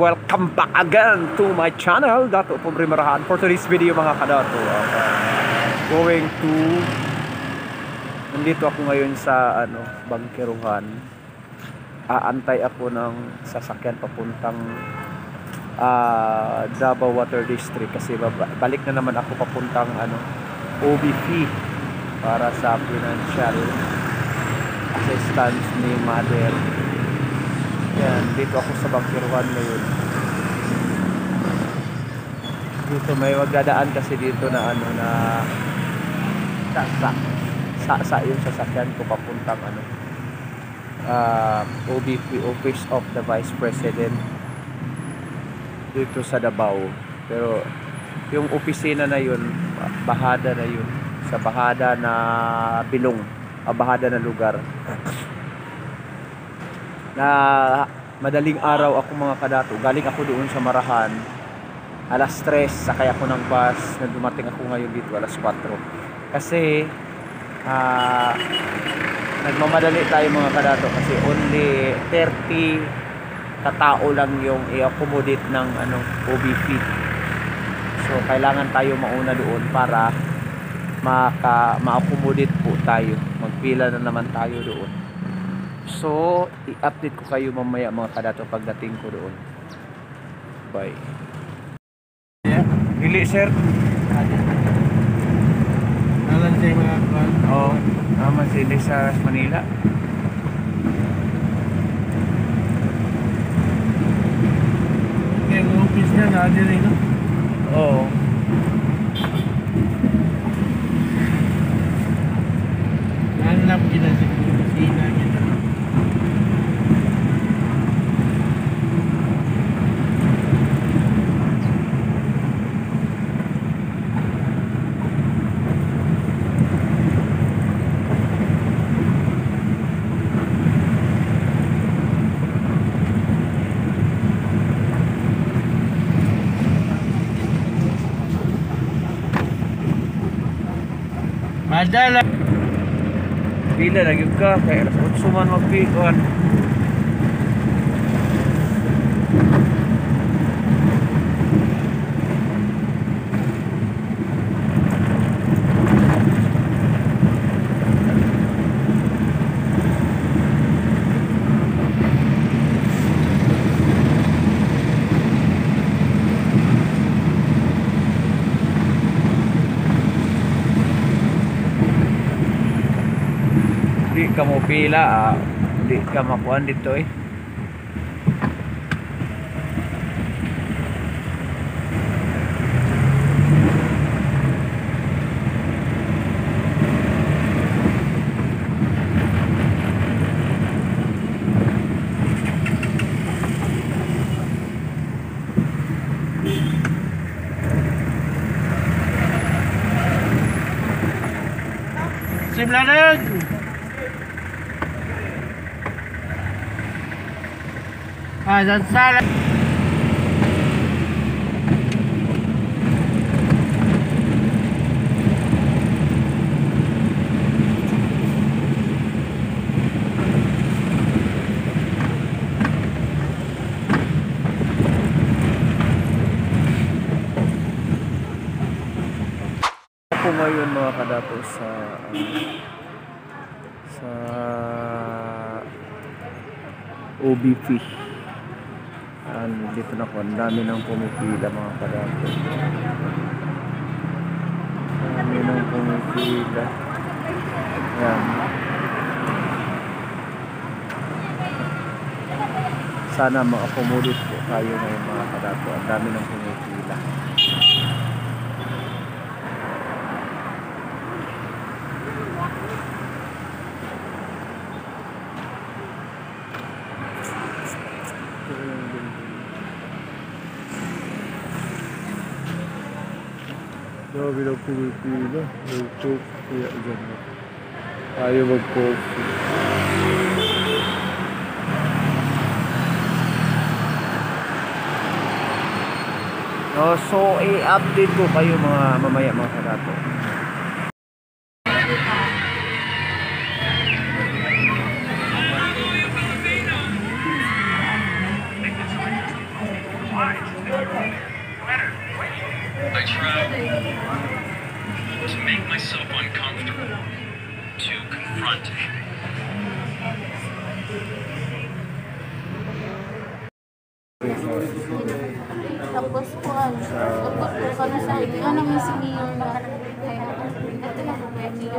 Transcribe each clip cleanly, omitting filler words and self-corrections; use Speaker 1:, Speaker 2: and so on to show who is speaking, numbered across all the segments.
Speaker 1: Welcome back again to my channel, Dato Pumrimarahan. For today's video mga kadato, nandito ako ngayon sa bangkeruhan. Aantay ako ng sasakyan papuntang Davao Water District kasi balik na naman ako papuntang OBP para sa financial assistance ni mother. Yan, dito ako sa bangkeruhan ngayon. Dito may magdadaan kasi dito na sa yung sasakyan ko papuntang OBP, Office of the Vice President dito sa Davao. Pero yung opisina na yun, bahada na yun, sa bahada na Bilong, bahada na lugar. Na madaling araw ako mga kadato, galing ako doon sa Marahan alas 3, sakay ako ng bus na dumating ako ngayon dito alas 4 kasi nagmamadali tayo mga kadato kasi only 30 katao lang yung i-accommodate ng OBP. So kailangan tayo mauna doon para ma-accommodate po tayo, magpila na naman tayo doon. So, i-update ko kayo mamaya mga kadato pagdating ko doon. Bye. Yeah. Dili, sir.
Speaker 2: Nalan siya mga kwan?
Speaker 1: Oo. Naman sila sa Manila.
Speaker 2: Kaya yung office niya na rin, no?
Speaker 1: Oo.
Speaker 2: Nanap ginasip ko yung kusina niya. Madala.
Speaker 1: Pila lagi ka kaya alas 8 man magpikuan. Di ka mo pila, di ka makuan dito eh.
Speaker 2: Simlanag! Dan salah.
Speaker 1: Ako ngayon mga kadato sa OBP. Dito na po, ang dami nang pumipila mga kadato. Dami nang pumipila. Yan. Sana ma-accommodate po tayo ngayon mga kadato. Ang dami nang pumipila. Grabe lang pumipila. Mag-coke kaya dyan. Ayaw mag-coke. No, so i-update ko kayo mga mamaya mga kadato.
Speaker 3: I try to make myself uncomfortable, to confront.
Speaker 4: Tapos po, abot po kami sa ano may senior na kaya ito na po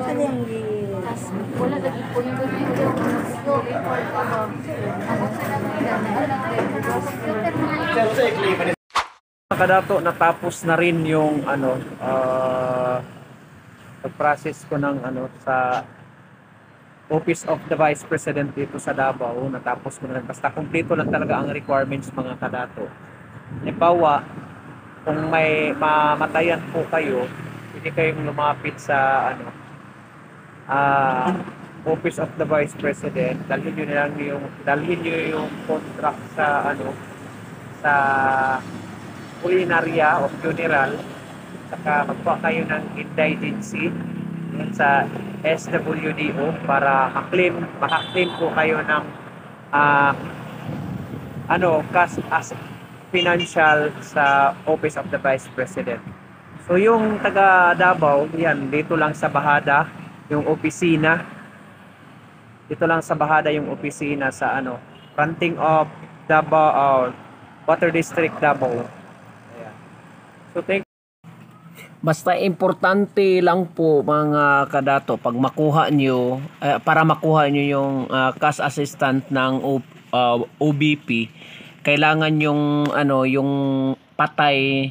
Speaker 4: kayo niyo. Tapos wala lagi po yung report ko ba. Ako sa nagkita na alam ko yung computer na
Speaker 1: Mga kadato, natapos na rin yung ano, pag-process ko ng ano sa Office of the Vice President dito sa Davao. Natapos ko na rin. Basta kumpleto lang talaga ang requirements mga kadato. Halimbawa, kung may mamatayan po kayo, hindi kayong lumapit sa ano, Office of the Vice President. Dalhin nyo yung contract sa ano, sa kulinaria o funeral, saka magpa kayo ng indigency sa SWDO para maka-claim po kayo ng cash as financial sa Office of the Vice President. So yung taga Davao, yan, dito lang sa Bahada yung opisina. Dito lang sa Bahada yung opisina sa ano, fronting of Davao Water District Davao. Ayan. So basta importante lang po mga kadato pag makuha nyo, para makuha nyo yung cash assistant ng OBP, kailangan yung ano, yung patay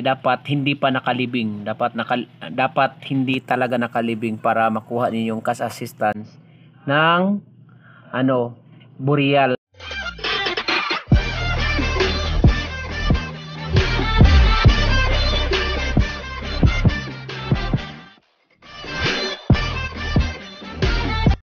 Speaker 1: dapat hindi pa nakalibing, dapat hindi talaga nakalibing para makuha niyo yung cash assistance ng ano, burial.